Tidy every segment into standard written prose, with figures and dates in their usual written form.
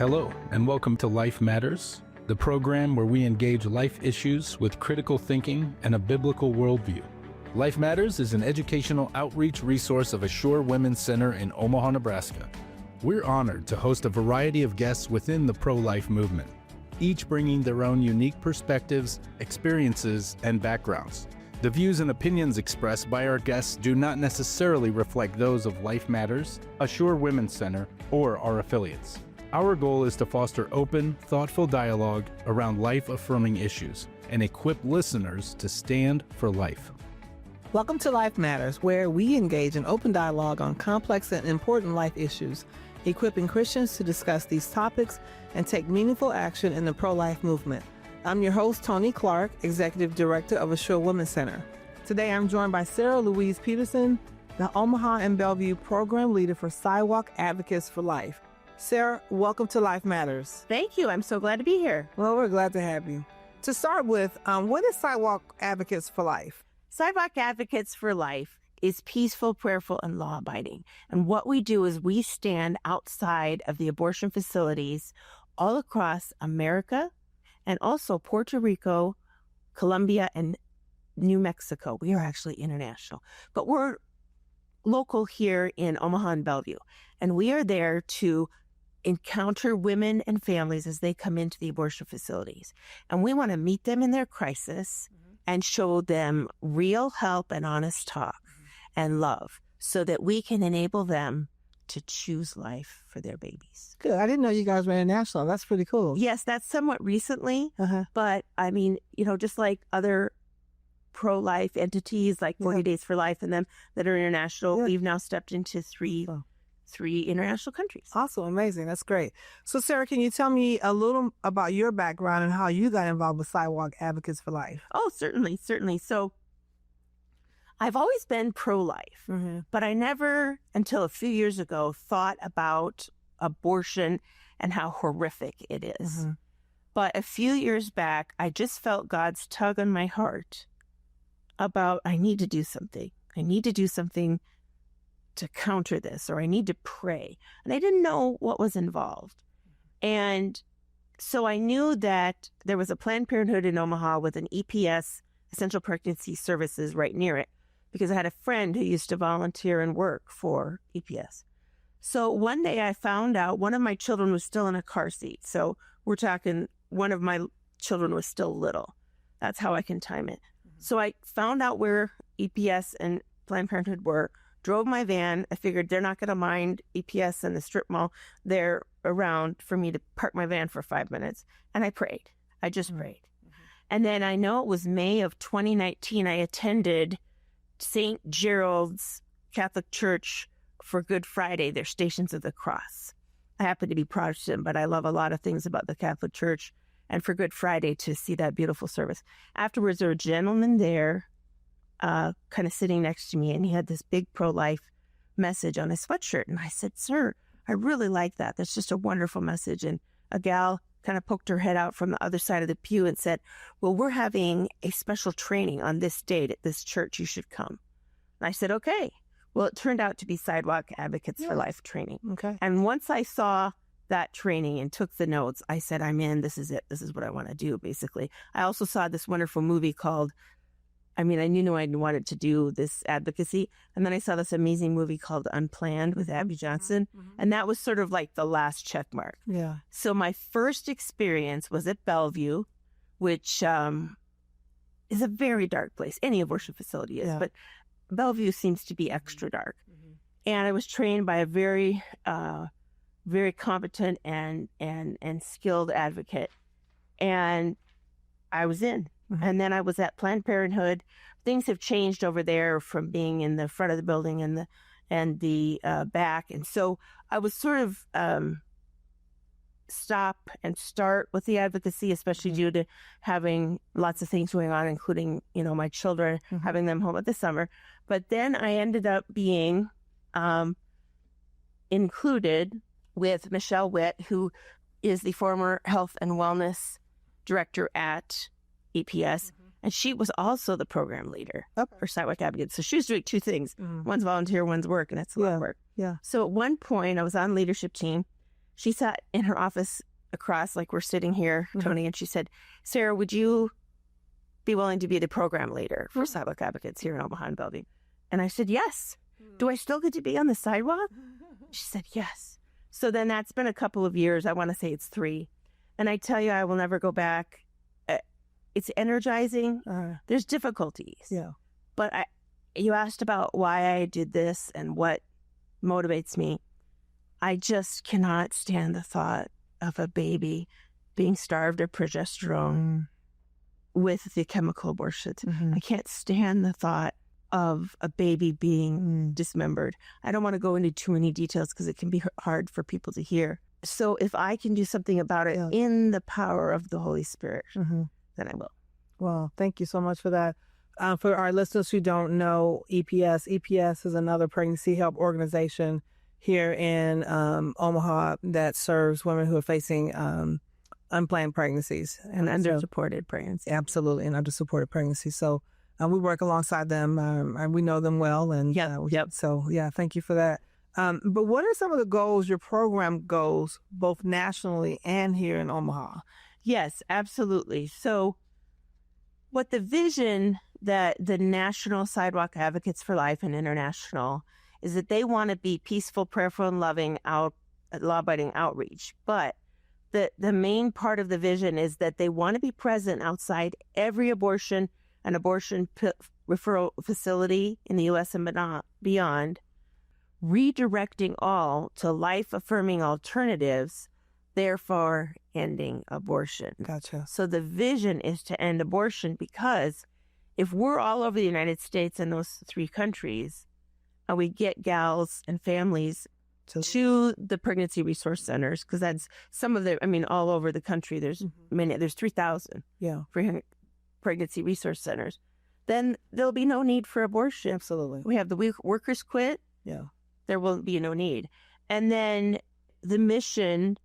Hello, and welcome to Life Matters, the program where we engage life issues with critical thinking and a biblical worldview. Life Matters is an educational outreach resource of Assure Women's Center in Omaha, Nebraska. We're honored to host a variety of guests within the pro-life movement, each bringing their own unique perspectives, experiences, and backgrounds. The views and opinions expressed by our guests do not necessarily reflect those of Life Matters, Assure Women's Center, or our affiliates. Our goal is to foster open, thoughtful dialogue around life-affirming issues and equip listeners to stand for life. Welcome to Life Matters, where we engage in open dialogue on complex and important life issues, equipping Christians to discuss these topics and take meaningful action in the pro-life movement. I'm your host, Toni Clarke, Executive Director of Assure Women's Center. Today, I'm joined by Sarah Louise Peterson, the Omaha and Bellevue Program Leader for Sidewalk Advocates for Life. Sarah, welcome to Life Matters. Thank you. I'm so glad to be here. Well, we're glad to have you. To start with, what is Sidewalk Advocates for Life? Sidewalk Advocates for Life is peaceful, prayerful, and law-abiding. And what we do is we stand outside of the abortion facilities all across America and also Puerto Rico, Colombia, and New Mexico. We are actually international, but we're local here in Omaha and Bellevue. And we are there to encounter women and families as they come into the abortion facilities. And we want to meet them in their crisis and show them real help and honest talk and love so that we can enable them to choose life for their babies. Good. I didn't know you guys were international. That's pretty cool. Yes, that's somewhat recently. But I mean, just like other pro-life entities like 40 Days for Life and them that are international, we've now stepped into three international countries. Awesome. Amazing. That's great. So, Sarah, can you tell me a little about your background and how you got involved with Sidewalk Advocates for Life? Oh, certainly. So, I've always been pro-life, but I never, until a few years ago, thought about abortion and how horrific it is. But a few years back, I just felt God's tug on my heart about, I need to do something. I need to do something to counter this, or I need to pray. And I didn't know what was involved. And so I knew that there was a Planned Parenthood in Omaha with an EPS, Essential Pregnancy Services, right near it, because I had a friend who used to volunteer and work for EPS. So one day I found out one of my children was still in a car seat. So we're talking one of my children was still little. That's how I can time it. So I found out where EPS and Planned Parenthood were, drove my van. I figured they're not going to mind EPS and the strip mall. They're around for me to park my van for 5 minutes. And I prayed. I just prayed. And then I know it was May of 2019. I attended St. Gerald's Catholic Church for Good Friday, their Stations of the Cross. I happen to be Protestant, but I love a lot of things about the Catholic Church. And for Good Friday to see that beautiful service. Afterwards, there was a gentleman there, kind of sitting next to me, and he had this big pro-life message on his sweatshirt. And I said, "Sir, I really like that. That's just a wonderful message." And a gal kind of poked her head out from the other side of the pew and said, "Well, we're having a special training on this date at this church. You should come." And I said, "Okay." Well, it turned out to be Sidewalk Advocates for Life training. Okay. And once I saw that training and took the notes, I said, "I'm in. This is it. This is what I want to do," basically. I also saw this wonderful movie called, I knew I wanted to do this advocacy. And then I saw this amazing movie called Unplanned with Abby Johnson. And that was sort of like the last check mark. Yeah. So my first experience was at Bellevue, which is a very dark place. Any abortion facility is, but Bellevue seems to be extra dark. And I was trained by a very competent and skilled advocate. And I was in. And then I was at Planned Parenthood. Things have changed over there from being in the front of the building and the back. And so I was sort of stop and start with the advocacy, especially due to having lots of things going on, including, my children, having them home at the summer. But then I ended up being included with Michelle Witt, who is the former health and wellness director at EPS. And she was also the program leader for Sidewalk Advocates. So she was doing two things. One's volunteer, one's work, and that's a lot of work. Yeah. So at one point, I was on leadership team. she sat in her office across, like we're sitting here, Toni, and she said, Sarah, would you be willing to be the program leader for Sidewalk Advocates here in Omaha and Bellevue? And I said, yes. Do I still get to be on the sidewalk? She said, yes. So then that's been a couple of years. I want to say it's 3. And I tell you, I will never go back. It's energizing. There's difficulties. Yeah. But you asked about why I did this and what motivates me. I just cannot stand the thought of a baby being starved of progesterone with the chemical abortions. I can't stand the thought of a baby being dismembered. I don't want to go into too many details because it can be hard for people to hear. So if I can do something about it in the power of the Holy Spirit, then I will. Well, thank you so much for that. For our listeners who don't know EPS is another pregnancy help organization here in Omaha that serves women who are facing unplanned pregnancies and under-supported pregnancies. Absolutely, and under-supported pregnancies. So we work alongside them, and we know them well. And so, thank you for that. But what are some of the goals, your program goals, both nationally and here in Omaha? Yes, absolutely. So what the vision that the National Sidewalk Advocates for Life and International is that they want to be peaceful, prayerful, and loving law-abiding outreach. But the main part of the vision is that they want to be present outside every abortion and abortion referral facility in the U.S. and beyond, redirecting all to life-affirming alternatives, therefore ending abortion. Gotcha. So the vision is to end abortion because if we're all over the United States and those 3 countries, and we get gals and families to the pregnancy resource centers, because that's some of all over the country, there's there's 3,000 pregnancy resource centers, then there'll be no need for abortion. Absolutely. We have the workers quit. Yeah. There will be no need. And then the mission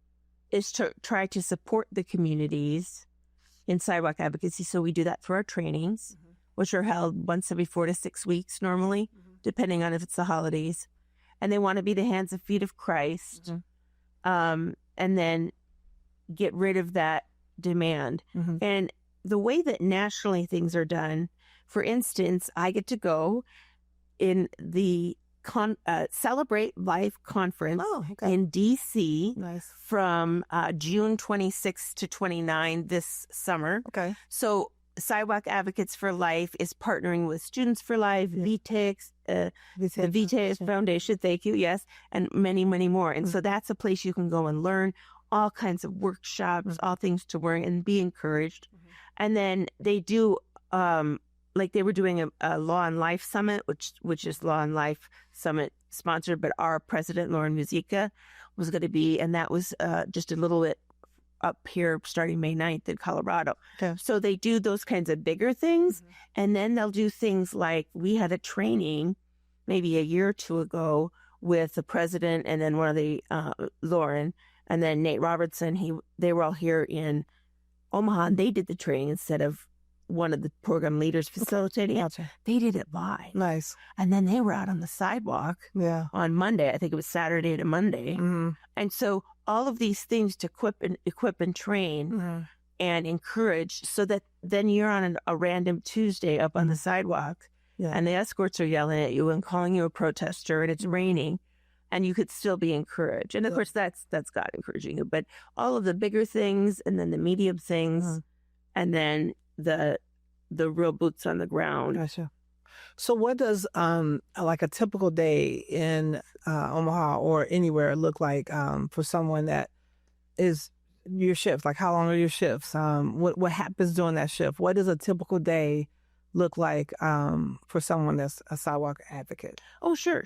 is to try to support the communities in sidewalk advocacy. So we do that through our trainings, which are held once every 4 to 6 weeks normally, depending on if it's the holidays. And they want to be the hands and feet of Christ, and then get rid of that demand. And the way that nationally things are done, for instance, I get to go in the Celebrate Life Conference in D.C. from June 26th to 29 this summer. Okay. So Sidewalk Advocates for Life is partnering with Students for Life, VTEX, the VTEX Foundation, thank you, yes, and many, many more. And so that's a place you can go and learn all kinds of workshops, all things to learn and be encouraged. And then they do, like they were doing a Law and Life Summit, which is Law and Life Summit sponsored, but our president, Lauren Muzica, was going to be, and that was just a little bit up here starting May 9th in Colorado. Okay. So they do those kinds of bigger things, and then they'll do things like we had a training maybe a year or 2 ago with the president and then one of the, Lauren, and then Nate Robertson. They were all here in Omaha, and they did the training instead of one of the program leaders facilitating it. They did it live. Nice. And then they were out on the sidewalk on Monday. I think it was Saturday to Monday. And so all of these things to equip and train and encourage, so that then you're on a random Tuesday up on the sidewalk and the escorts are yelling at you and calling you a protester and it's raining and you could still be encouraged. And of course that's God encouraging you, but all of the bigger things and then the medium things and then the real boots on the ground. Gotcha. So what does like a typical day in Omaha or anywhere look like for someone that is your shift? Like how long are your shifts? What happens during that shift? What does a typical day look like for someone that's a sidewalk advocate? Oh, sure.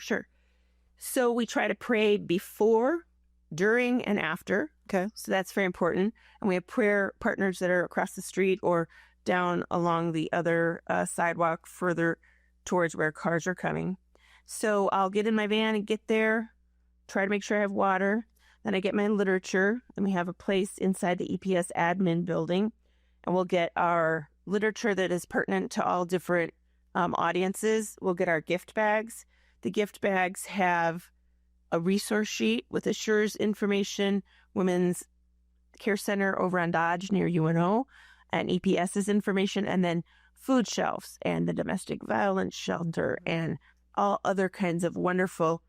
So we try to pray before, during, and after. Okay. So that's very important. And we have prayer partners that are across the street or down along the other sidewalk further towards where cars are coming. So I'll get in my van and get there, try to make sure I have water. Then I get my literature, and we have a place inside the EPS admin building, and we'll get our literature that is pertinent to all different audiences. We'll get our gift bags. The gift bags have a resource sheet with Assure's information Women's Care Center over on Dodge near UNO, and EPS's information, and then food shelves and the domestic violence shelter and all other kinds of wonderful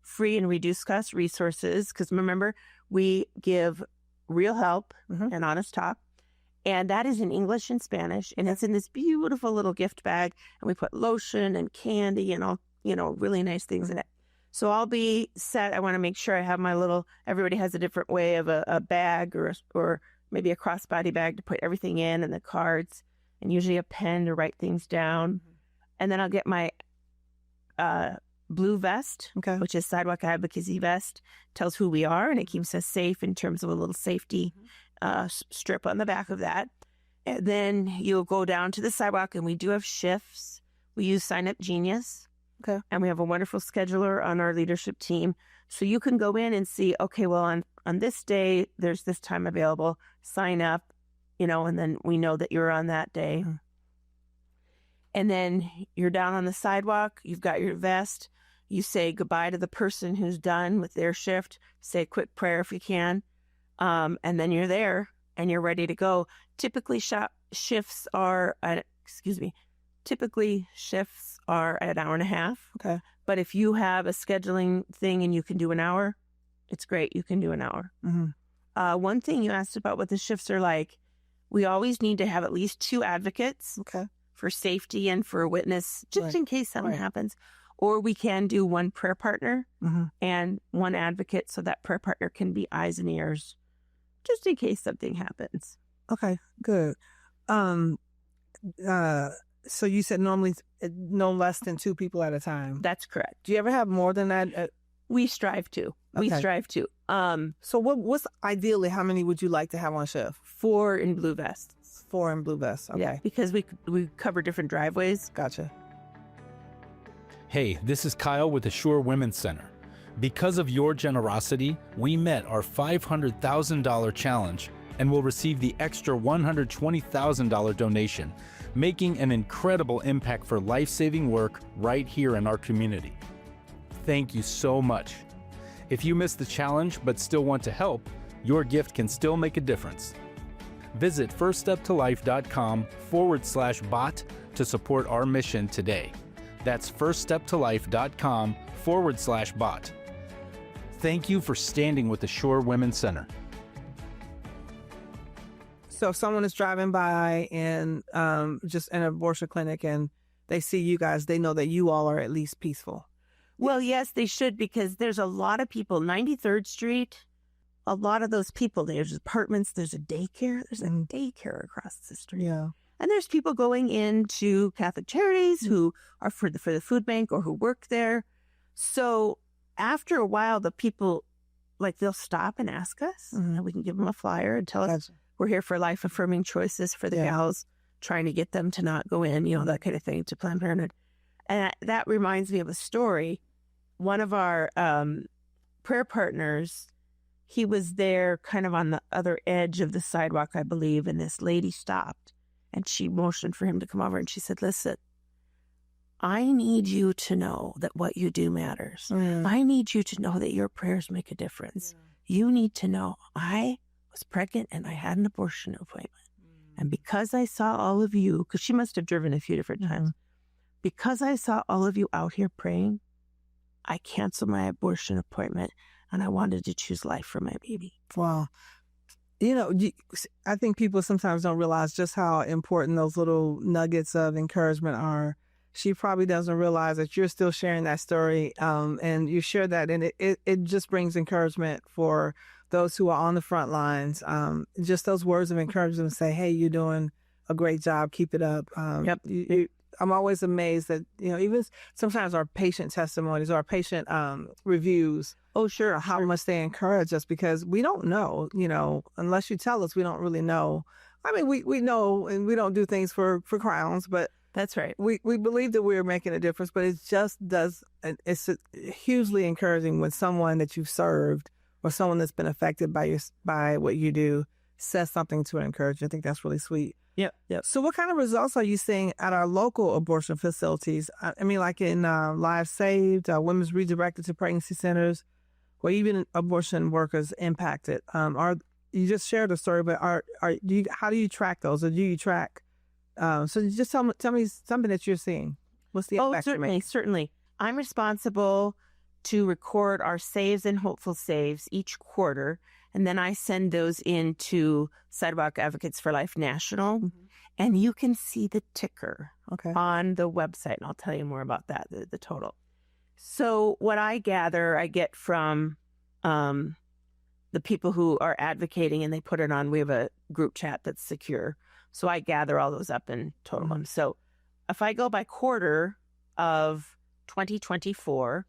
free and reduced cost resources. Because remember, we give real help and honest talk. And that is in English and Spanish. And it's in this beautiful little gift bag. And we put lotion and candy and all, really nice things in it. So I'll be set. I want to make sure I have my little, everybody has a different way of a bag or maybe a crossbody bag to put everything in and the cards and usually a pen to write things down. And then I'll get my blue vest, which is Sidewalk Advocacy vest, tells who we are, and it keeps us safe in terms of a little safety strip on the back of that. And then you'll go down to the sidewalk, and we do have shifts. We use Sign Up Genius, and we have a wonderful scheduler on our leadership team. So you can go in and see, okay, well, on this day, there's this time available. Sign up, and then we know that you're on that day. And then you're down on the sidewalk. You've got your vest. You say goodbye to the person who's done with their shift. Say a quick prayer if you can. And then you're there and you're ready to go. Typically shifts are an hour and a half. But if you have a scheduling thing and you can do an hour, it's great. You can do an hour. One thing you asked about what the shifts are like, we always need to have at least 2 advocates for safety and for a witness, just in case something happens. Or we can do 1 prayer partner and 1 advocate, so that prayer partner can be eyes and ears, just in case something happens. Okay, good. So you said normally no less than 2 people at a time. That's correct. Do you ever have more than that? We strive to. So what's ideally, how many would you like to have on shift? 4 in blue vests. 4 in blue vests. Okay. Yeah, because we cover different driveways. Gotcha. Hey, this is Kyle with Assure Women's Center. Because of your generosity, we met our $500,000 challenge and will receive the extra $120,000 donation, making an incredible impact for life-saving work right here in our community. Thank you so much. If you missed the challenge but still want to help, your gift can still make a difference. Visit firststeptolife.com/bot to support our mission today. That's firststeptolife.com/bot. Thank you for standing with the Assure Women's Center. So if someone is driving by and just an abortion clinic and they see you guys, they know that you all are at least peaceful. Well, yes, they should, because there's a lot of people. 93rd Street, a lot of those people, there's apartments, there's a daycare. There's a daycare across the street. Yeah. And there's people going into Catholic Charities who are for the food bank or who work there. So after a while, the people, they'll stop and ask us, and we can give them a flyer and tell us we're here for life-affirming choices for the gals, trying to get them to not go in, that kind of thing, to Planned Parenthood. And that reminds me of a story. One of our prayer partners, he was there kind of on the other edge of the sidewalk, I believe, and this lady stopped and she motioned for him to come over and she said, listen, I need you to know that what you do matters. I need you to know that your prayers make a difference. You need to know I was pregnant and I had an abortion appointment. And because I saw all of you, because she must have driven a few different times, because I saw all of you out here praying, I canceled my abortion appointment and I wanted to choose life for my baby. Wow. I think people sometimes don't realize just how important those little nuggets of encouragement are. She probably doesn't realize that you're still sharing that story, and you share that, and it just brings encouragement for those who are on the front lines. Just those words of encouragement, say, hey, you're doing a great job, keep it up. I'm always amazed that, even sometimes our patient testimonies or our patient reviews, how much they encourage us, because we don't know, unless you tell us, we don't really know. I mean, we know, and we don't do things for crowns, but that's right. We believe that we're making a difference, but it just does. It's hugely encouraging when someone that you've served or someone that's been affected by what you do says something to encourage you. I think that's really sweet. Yep. So what kind of results are you seeing at our local abortion facilities? I mean, like in Lives Saved, Women's Redirected to Pregnancy Centers. or even abortion workers impacted. You just shared a story, but how do you track those, or do you track? So just tell me something that you're seeing. What's the impact? Certainly. I'm responsible to record our saves and hopeful saves each quarter, and then I send those into Sidewalk Advocates for Life National, and you can see the ticker on the website, and I'll tell you more about that, the total. So what I gather, I get from the people who are advocating, and they put it on. We have a group chat that's secure, so I gather all those up and total them. So if I go by quarter of 2024,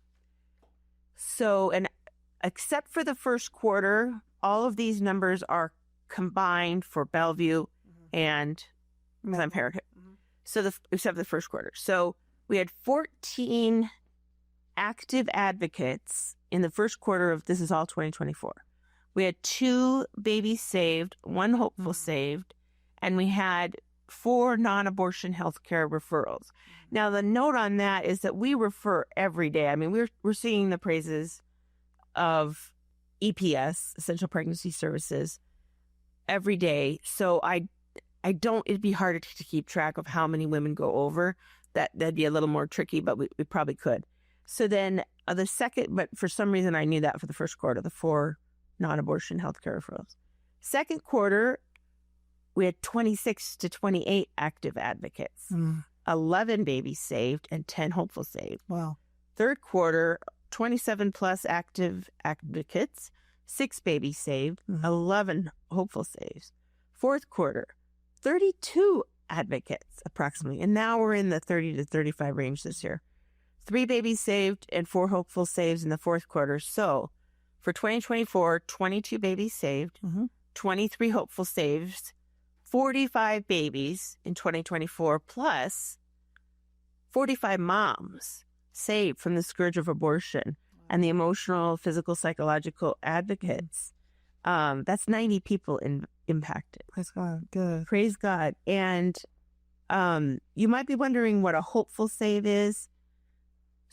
and except for the first quarter, all of these numbers are combined for Bellevue and Planned Parenthood. So except the first quarter. So we had 14 active advocates in the first quarter of, this is all 2024. We had 2 babies saved, 1 hopeful saved, and we had 4 non-abortion healthcare referrals. Now, the note on that is that we refer every day. I mean, we're singing the praises of EPS, Essential Pregnancy Services, every day. So it'd be harder to keep track of how many women go over. That'd be a little more tricky, but we probably could. So then but for some reason I knew that for the first quarter, the 4 non-abortion healthcare referrals. Second quarter, we had 26 to 28 active advocates, 11 babies saved, and 10 hopeful saved. Wow. Third quarter, 27 plus active advocates, 6 babies saved, 11 hopeful saves. Fourth quarter, 32 advocates approximately. And now we're in the 30 to 35 range this year. 3 babies saved and 4 hopeful saves in the fourth quarter. So for 2024, 22 babies saved, 23 hopeful saves, 45 babies in 2024, plus 45 moms saved from the scourge of abortion and the emotional, physical, psychological advocates. That's 90 people impacted. Praise God. Good. Praise God. And you might be wondering what a hopeful save is.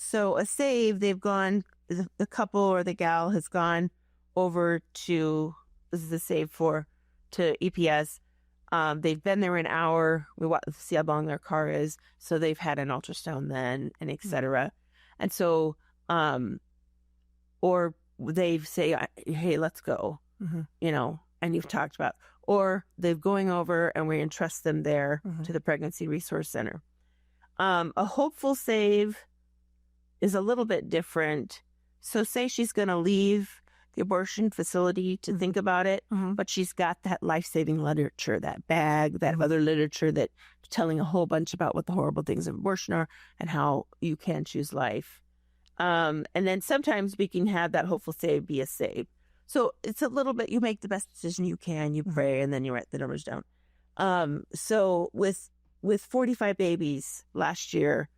So a save, they've gone, the couple or the gal has gone over to, this is a save to EPS. They've been there an hour. We want to see how long their car is. So they've had an ultrasound then, and et cetera. And so, or they say, hey, let's go, and you've talked about, or they're going over and we entrust them there to the Pregnancy Resource Center. A hopeful save is a little bit different. So say she's going to leave the abortion facility to think about it, but she's got that life-saving literature, that bag, that other literature that telling a whole bunch about what the horrible things of abortion are and how you can choose life. And then sometimes we can have that hopeful save be a save. So it's a little bit, you make the best decision you can, you pray, and then you write the numbers down. So with 45 babies last year,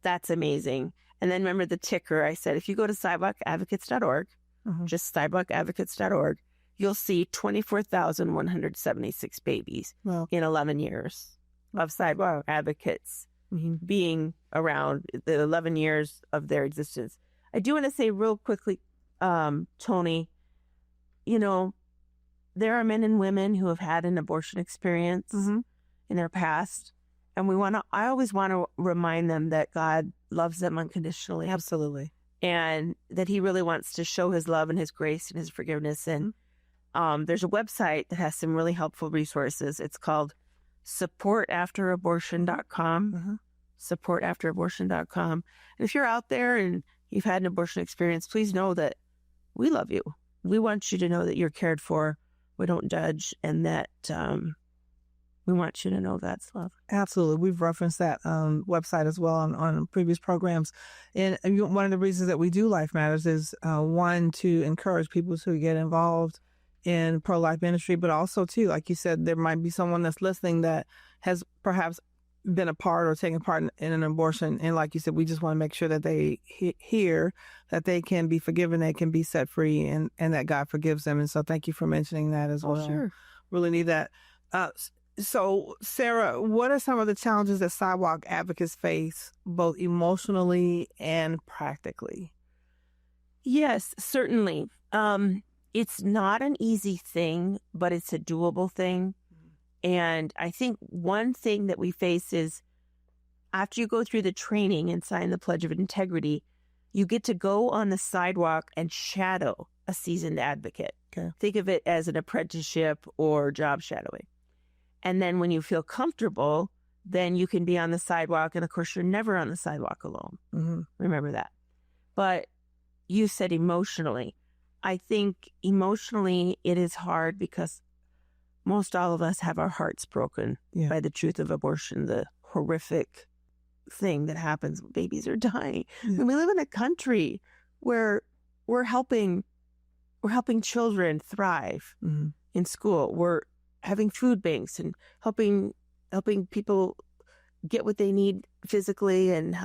that's amazing. And then remember the ticker. I said, if you go to sidewalkadvocates.org, just sidewalkadvocates.org, you'll see 24,176 babies in 11 years of Sidewalk Advocates being around, the 11 years of their existence. I do want to say real quickly, Toni, there are men and women who have had an abortion experience in their past. And I always want to remind them that God loves them unconditionally. Absolutely. And that he really wants to show his love and his grace and his forgiveness. And there's a website that has some really helpful resources. It's called supportafterabortion.com, supportafterabortion.com. And if you're out there and you've had an abortion experience, please know that we love you. We want you to know that you're cared for. We don't judge, and that we want you to know God's love. Absolutely. We've referenced that website as well on previous programs. And one of the reasons that we do Life Matters is, one, to encourage people to get involved in pro-life ministry, but also, too, like you said, there might be someone that's listening that has perhaps been a part or taken part in an abortion. And like you said, we just want to make sure that they hear that they can be forgiven, they can be set free, and that God forgives them. And so thank you for mentioning that as well. Sure. Really need that. So, Sarah, what are some of the challenges that Sidewalk Advocates face, both emotionally and practically? Yes, certainly. It's not an easy thing, but it's a doable thing. And I think one thing that we face is after you go through the training and sign the Pledge of Integrity, you get to go on the sidewalk and shadow a seasoned advocate. Okay. Think of it as an apprenticeship or job shadowing. And then when you feel comfortable, then you can be on the sidewalk. And of course, you're never on the sidewalk alone. Mm-hmm. Remember that. But you said emotionally. I think emotionally it is hard because most all of us have our hearts broken by the truth of abortion, the horrific thing that happens when babies are dying. Yeah. And we live in a country where we're helping children thrive in school. We're having food banks and helping people get what they need physically, and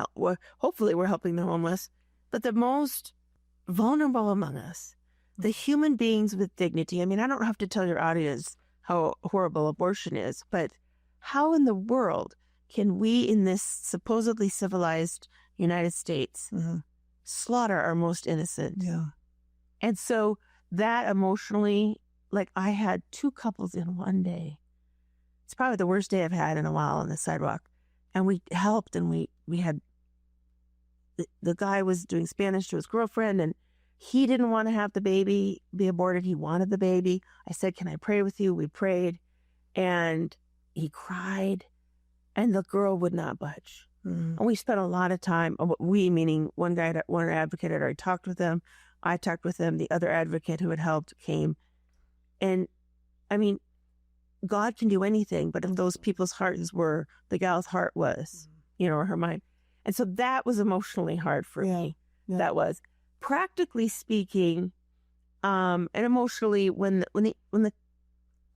hopefully we're helping the homeless. But the most vulnerable among us, the human beings with dignity. I mean, I don't have to tell your audience how horrible abortion is, but how in the world can we in this supposedly civilized United States slaughter our most innocent? Yeah. And so that emotionally, like I had 2 couples in one day. It's probably the worst day I've had in a while on the sidewalk. And we helped, and we had, the guy was doing Spanish to his girlfriend, and he didn't want to have the baby be aborted. He wanted the baby. I said, can I pray with you? We prayed, and he cried, and the girl would not budge. And we spent a lot of time, we meaning one advocate had already talked with them. I talked with them. The other advocate who had helped came. And I mean, God can do anything, but if those people's hearts were, the gal's heart was, or her mind. And so that was emotionally hard for me. Yeah. That was. Practically speaking, and emotionally, when the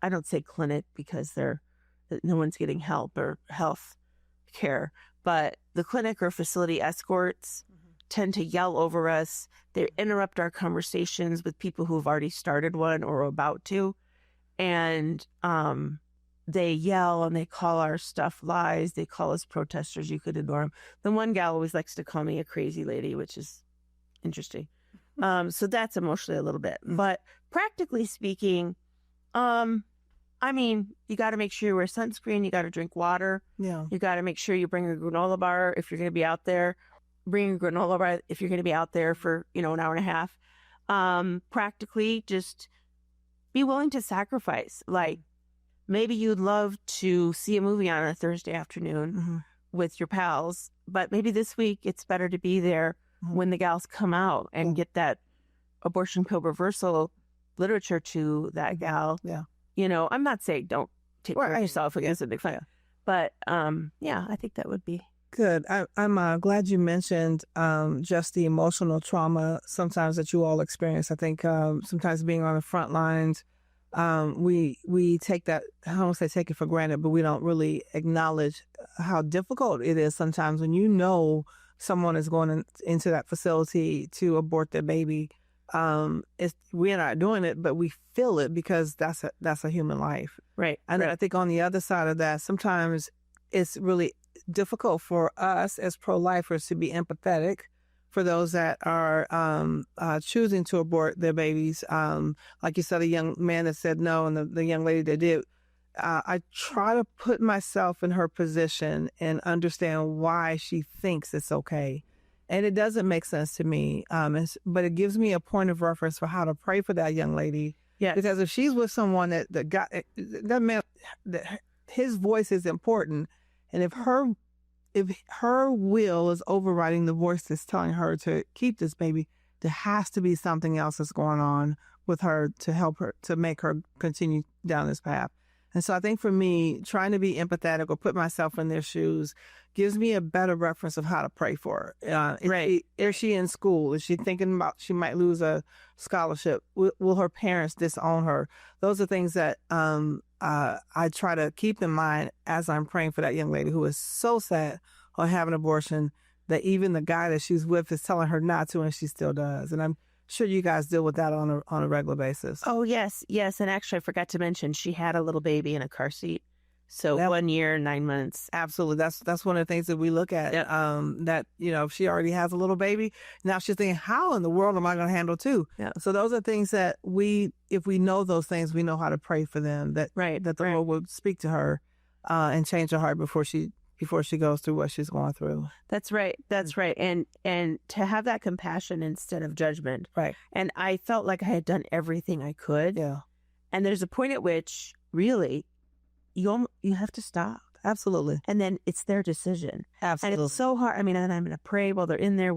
I don't say clinic because no one's getting help or health care, but the clinic or facility escorts tend to yell over us. They interrupt our conversations with people who have already started one or are about to. And they yell and they call our stuff lies. They call us protesters. You could ignore them. The one gal always likes to call me a crazy lady, which is interesting. So that's emotionally a little bit. But practically speaking, I mean, you got to make sure you wear sunscreen. You got to drink water. Yeah. You got to make sure you bring a granola bar if you're going to be out there. Bring a granola bar if you're going to be out there for, an hour and a half. Practically just be willing to sacrifice. Like maybe you'd love to see a movie on a Thursday afternoon with your pals, but maybe this week it's better to be there when the gals come out and get that abortion pill reversal literature to that gal. Yeah. I'm not saying don't take care of yourself against a big fire, but I think that would be good. I'm glad you mentioned just the emotional trauma sometimes that you all experience. I think sometimes being on the front lines, we take that, I don't want to say take it for granted, but we don't really acknowledge how difficult it is sometimes when someone is going into that facility to abort their baby. We're not doing it, but we feel it because that's a human life. Right. And I think on the other side of that, sometimes it's really difficult for us as pro-lifers to be empathetic for those that are choosing to abort their babies. Like you said, a young man that said no, and the young lady that did. I try to put myself in her position and understand why she thinks it's okay. And it doesn't make sense to me, but it gives me a point of reference for how to pray for that young lady. Yeah. Because if she's with someone that man, that his voice is important, and if her will is overriding the voice that's telling her to keep this baby, there has to be something else that's going on with her to help her, to make her continue down this path. And so I think for me, trying to be empathetic or put myself in their shoes gives me a better reference of how to pray for her. Is she in school? Is she thinking about she might lose a scholarship? Will her parents disown her? Those are things that I try to keep in mind as I'm praying for that young lady who is so sad on having an abortion that even the guy that she's with is telling her not to, and she still does. And I'm sure you guys deal with that on a regular basis. Oh, yes. And actually, I forgot to mention she had a little baby in a car seat. So That- 1 year, 9 months. Absolutely. That's one of the things that we look at. That, if she already has a little baby, now she's thinking, how in the world am I going to handle two? Yeah. So those are things that if we know those things, we know how to pray for them, that the Lord will speak to her and change her heart before she goes through what she's going through. That's right. That's right. And to have that compassion instead of judgment. Right. And I felt like I had done everything I could. Yeah. And there's a point at which really you have to stop. Absolutely. And then it's their decision. Absolutely. And it's so hard. I mean, and I'm going to pray while they're in there.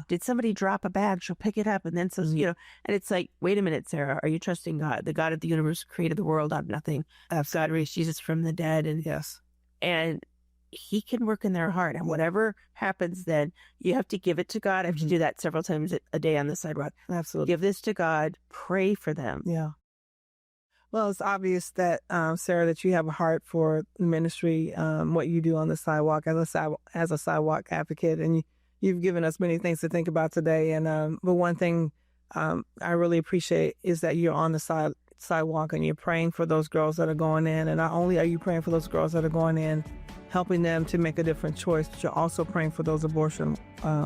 Did somebody drop a bag? She'll pick it up. And then, and it's like, wait a minute, Sarah, are you trusting God? The God of the universe created the world out of nothing. God raised Jesus from the dead. And yes. And he can work in their heart. And whatever happens then, you have to give it to God. I have to do that several times a day on the sidewalk. Absolutely. Give this to God. Pray for them. Yeah. Well, it's obvious that, Sarah, that you have a heart for ministry, what you do on the sidewalk as a sidewalk advocate. And you've given us many things to think about today. And but one thing I really appreciate is that you're on the sidewalk and you're praying for those girls that are going in. And not only are you praying for those girls that are going in, helping them to make a different choice, but you're also praying for those abortion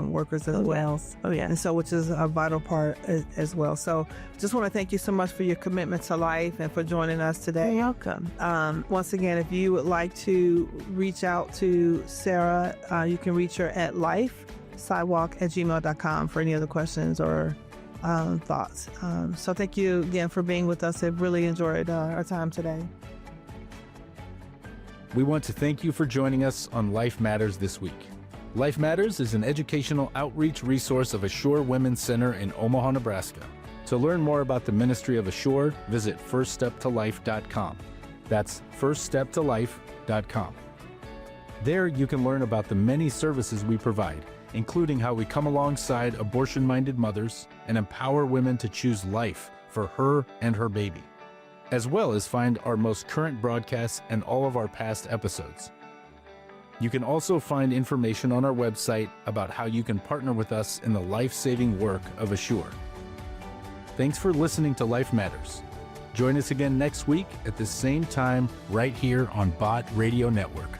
workers as well. Oh, yeah. And so, which is a vital part as well. So just want to thank you so much for your commitment to life and for joining us today. You're welcome. Once again, if you would like to reach out to Sarah, you can reach her at lifesidewalk@gmail.com for any other questions or thoughts. So thank you again for being with us. I've really enjoyed our time today. We want to thank you for joining us on Life Matters this week. Life Matters is an educational outreach resource of Assure Women's Center in Omaha, Nebraska. To learn more about the ministry of Assure, visit firststeptolife.com. That's firststeptolife.com. There you can learn about the many services we provide, including how we come alongside abortion-minded mothers and empower women to choose life for her and her baby, as well as find our most current broadcasts and all of our past episodes. You can also find information on our website about how you can partner with us in the life-saving work of Assure. Thanks for listening to Life Matters. Join us again next week at the same time right here on BOT Radio Network.